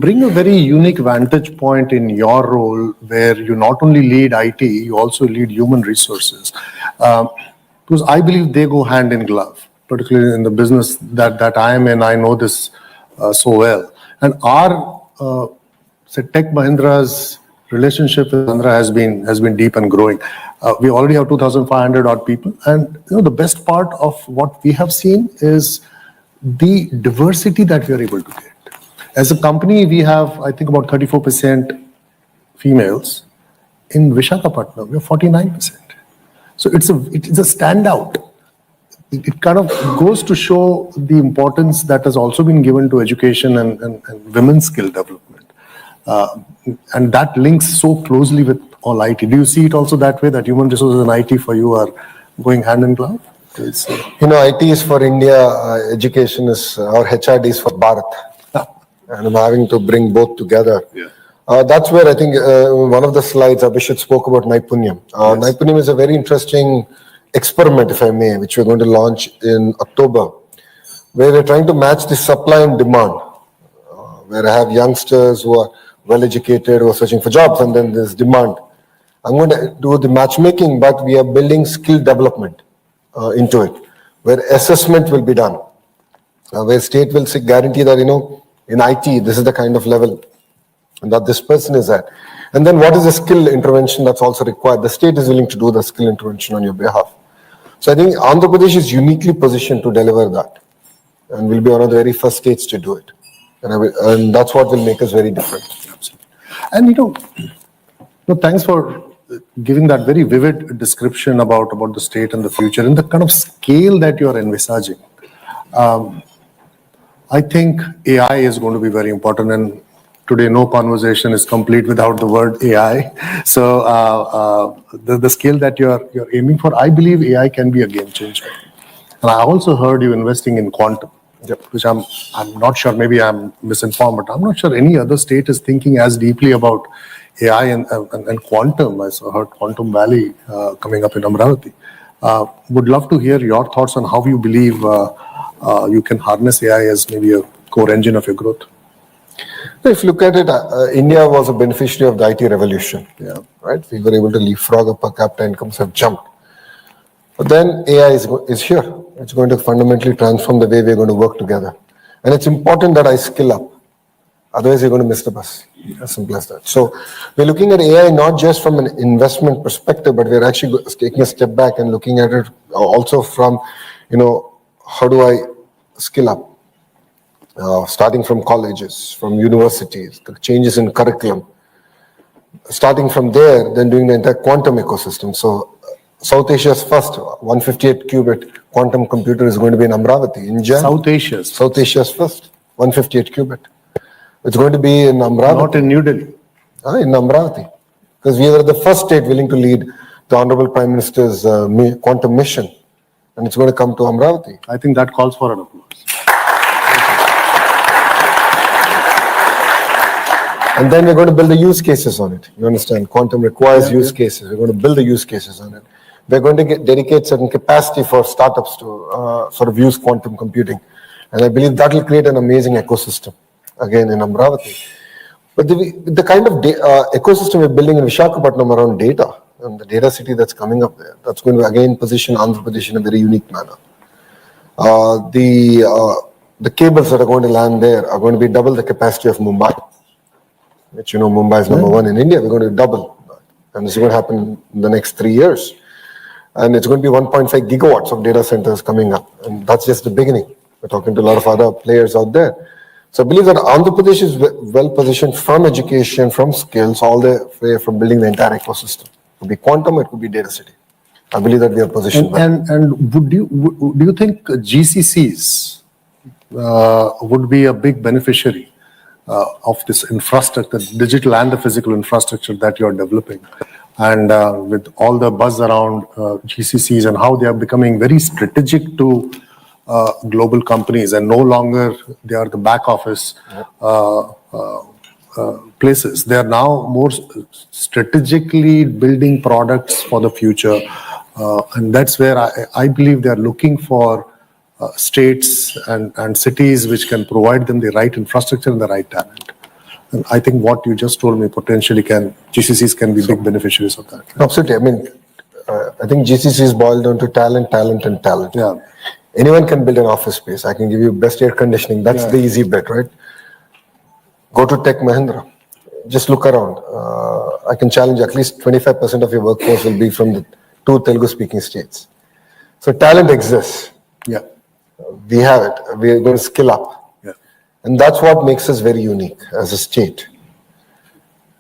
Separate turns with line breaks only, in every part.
bring a very unique vantage point in your role, where you not only lead IT, you also lead human resources. Because I believe they go hand in glove, particularly in the business that I am in. I know this so well. And our Tech Mahindra's relationship with Mahindra has been deep and growing. We already have 2,500 odd people, and the best part of what we have seen is the diversity that we are able to get. As a company, we have, I think, about 34% females. In Visakhapatnam, we have 49%. So it's a standout. It kind of goes to show the importance that has also been given to education and women's skill development. And that links so closely with all IT. Do you see it also that way, that human resources and IT for you are going hand in glove?
IT is for India, education is, or HRD is for Bharat. And I'm having to bring both together.
Yeah.
That's where I think one of the slides, Abhishek spoke about Naipunyam.
Yes.
Naipunyam is a very interesting experiment, if I may, which we're going to launch in October, where we're trying to match the supply and demand, where I have youngsters who are well-educated, who are searching for jobs, and then there's demand. I'm going to do the matchmaking, but we are building skill development into it, where assessment will be done, where state will guarantee that, in IT, this is the kind of level that this person is at. And then what is the skill intervention that's also required? The state is willing to do the skill intervention on your behalf. So I think Andhra Pradesh is uniquely positioned to deliver that, and will be one of the very first states to do it. And that's what will make us very different.
And thanks for giving that very vivid description about the state and the future and the kind of scale that you are envisaging. I think AI is going to be very important, and today no conversation is complete without the word AI. So the scale that you're aiming for, I believe AI can be a game changer. And I also heard you investing in quantum, which I'm not sure, maybe I'm misinformed, but I'm not sure any other state is thinking as deeply about AI and quantum. I heard Quantum Valley coming up in Amravati. Would love to hear your thoughts on how you believe you can harness AI as maybe a core engine of your growth.
If you look at it, India was a beneficiary of the IT revolution. Yeah, right. We were able to leapfrog, our per capita incomes have jumped. But then AI is here. It's going to fundamentally transform the way we're going to work together. And it's important that I skill up. Otherwise, you're going to miss the bus. As simple as that. So we're looking at AI not just from an investment perspective, but we're actually taking a step back and looking at it also from, how do I skill up? Starting from colleges, from universities, the changes in curriculum. Starting from there, then doing the entire quantum ecosystem. So South Asia's first 158 qubit quantum computer is going to be in Amravati, in Jan.
South Asia's
first 158 qubit. It's going to be in Amravati.
Not in New Delhi.
In Amravati. Because we were the first state willing to lead the Honorable Prime Minister's quantum mission. And it's going to come to Amravati.
I think that calls for an applause.
And then we're going to build the use cases on it. You understand? Quantum requires use cases. We're going to build the use cases on it. We're going to dedicate certain capacity for startups to sort of use quantum computing. And I believe that will create an amazing ecosystem, again, in Amravati. But the kind of ecosystem we're building in Visakhapatnam around data, and the data city that's coming up there, that's going to, again, position Andhra Pradesh in a very unique manner. The cables that are going to land there are going to be double the capacity of Mumbai. Which, Mumbai is number one in India. We're going to double that. And this is going to happen in the next 3 years. And it's going to be 1.5 gigawatts of data centers coming up. And that's just the beginning. We're talking to a lot of other players out there. So I believe that Andhra Pradesh is well positioned from education, from skills, all the way from building the entire ecosystem. It could be quantum, it could be data city. I believe that we are positioned well.
And do you think GCCs would be a big beneficiary of this infrastructure, digital and the physical infrastructure that you're developing, and with all the buzz around GCCs and how they are becoming very strategic to global companies, and no longer they are the back office places. They are now more strategically building products for the future, and that's where I believe they are looking for states and cities which can provide them the right infrastructure and the right talent. And I think what you just told me potentially GCCs can be big beneficiaries of that.
Absolutely. I mean, I think GCC is boiled down to talent, talent, and talent.
Yeah.
Anyone can build an office space. I can give you best air conditioning. That's the easy bit, right? Go to Tech Mahindra. Just look around. I can challenge at least 25% of your workforce will be from the 2 Telugu-speaking states. So talent exists.
Yeah.
We have it. We are going to skill up.
Yeah.
And that's what makes us very unique as a state.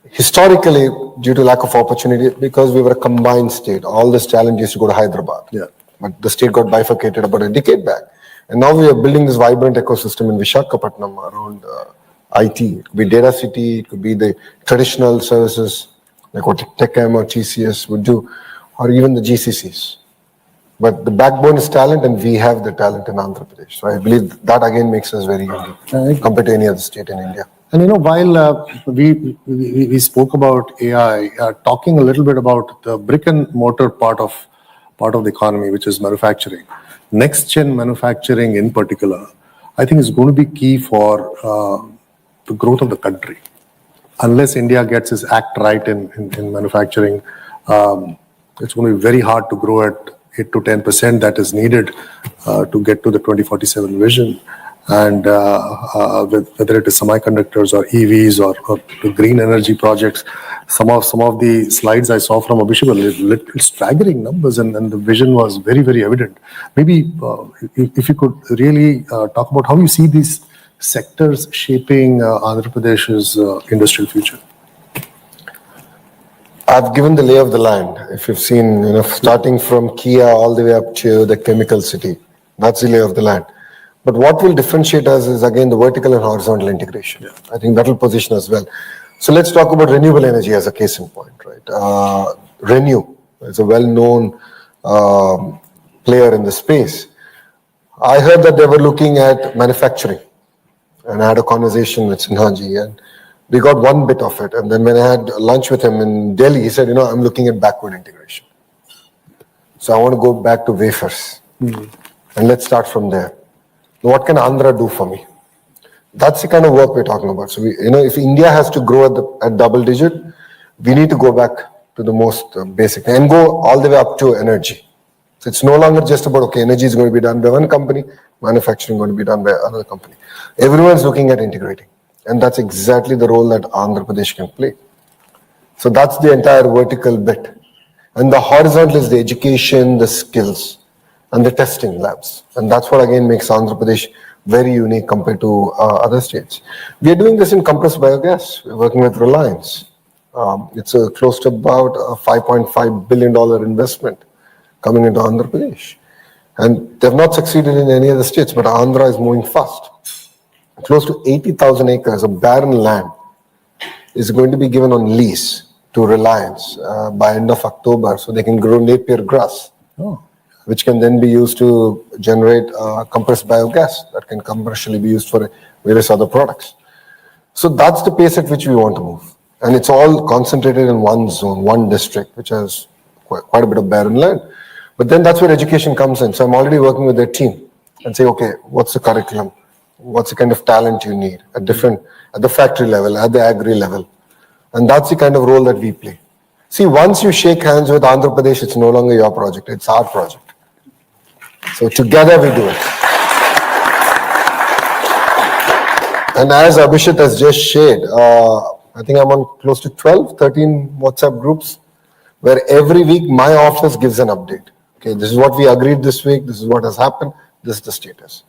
Historically, due to lack of opportunity, because we were a combined state, all this talent used to go to Hyderabad.
Yeah.
But the state got bifurcated about a decade back. And now we are building this vibrant ecosystem in Visakhapatnam around IT. It could be data city, it could be the traditional services like what TechM or TCS would do, or even the GCCs. But the backbone is talent, and we have the talent in Andhra Pradesh. So I believe that again makes us very unique compared to any other state in India.
And while we spoke about AI, talking a little bit about the brick and mortar part of the economy, which is manufacturing, next gen manufacturing in particular, I think is going to be key for the growth of the country. Unless India gets its act right in manufacturing, it's going to be very hard to grow at 8 to 10% that is needed to get to the 2047 vision. And whether it is semiconductors or EVs or the green energy projects, some of the slides I saw from Abhishek were little staggering numbers, and the vision was very, very evident. Maybe if you could really talk about how you see these sectors shaping Andhra Pradesh's industrial future.
I've given the lay of the land. If you've seen, starting from Kia all the way up to the chemical city, that's the lay of the land. But what will differentiate us is again the vertical and horizontal integration. Yeah. I think that will position us well. So let's talk about renewable energy as a case in point, right? Renew is a well-known player in the space. I heard that they were looking at manufacturing, and I had a conversation with Sinhaji, and we got one bit of it. And then when I had lunch with him in Delhi, he said, I'm looking at backward integration. So I want to go back to wafers, and let's start from there. What can Andhra do for me? That's the kind of work we're talking about. So, if India has to grow at double digit, we need to go back to the most basic and go all the way up to energy. So it's no longer just about, okay, energy is going to be done by one company, manufacturing going to be done by another company. Everyone's looking at integrating. And that's exactly the role that Andhra Pradesh can play. So that's the entire vertical bit. And the horizontal is the education, the skills, and the testing labs. And that's what again makes Andhra Pradesh very unique compared to other states. We are doing this in compressed biogas. We're working with Reliance. It's close to about a $5.5 billion investment coming into Andhra Pradesh. And they've not succeeded in any other states, but Andhra is moving fast. Close to 80,000 acres of barren land is going to be given on lease to Reliance by end of October, so they can grow Napier grass. Which can then be used to generate compressed biogas that can commercially be used for various other products. So that's the pace at which we want to move. And it's all concentrated in one zone, one district, which has quite a bit of barren land. But then that's where education comes in. So I'm already working with their team and say, okay, what's the curriculum? What's the kind of talent you need at the factory level, at the agri level? And that's the kind of role that we play. See, once you shake hands with Andhra Pradesh, it's no longer your project, it's our project. So together we do it. And as Abhishek has just shared, I think I'm on close to 12, 13 WhatsApp groups where every week my office gives an update. Okay, this is what we agreed this week, this is what has happened, this is the status.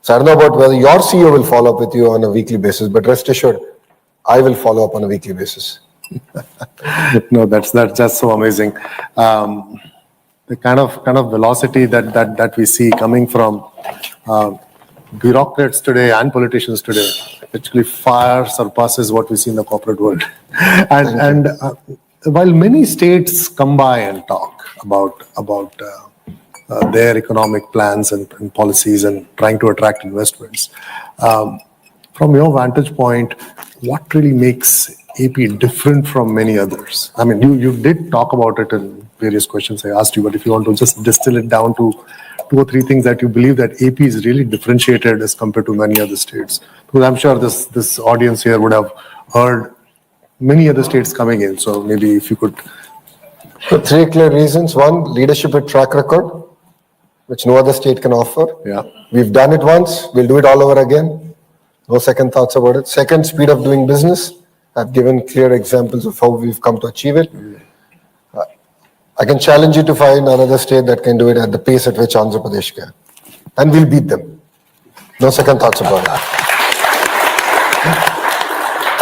So I don't know about whether your CEO will follow up with you on a weekly basis, but rest assured, I will follow up on a weekly basis.
No, that's just so amazing. The kind of velocity that we see coming from bureaucrats today and politicians today actually far surpasses what we see in the corporate world. And while many states come by and talk about their economic plans and policies and trying to attract investments, from your vantage point, what really makes AP different from many others? I mean, you did talk about it in various questions I asked you, but if you want to just distill it down to 2 or 3 things that you believe that AP is really differentiated as compared to many other states, because I'm sure this audience here would have heard many other states coming in. So maybe if you could.
So three clear reasons. One, leadership with track record, which no other state can offer.
Yeah.
We've done it once, we'll do it all over again. No second thoughts about it. Second, speed of doing business. I've given clear examples of how we've come to achieve it. I can challenge you to find another state that can do it at the pace at which Andhra Pradesh can. And we'll beat them. No second thoughts about it.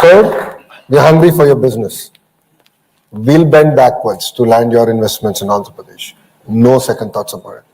Third, we're hungry for your business. We'll bend backwards to land your investments in Andhra Pradesh. No second thoughts about it.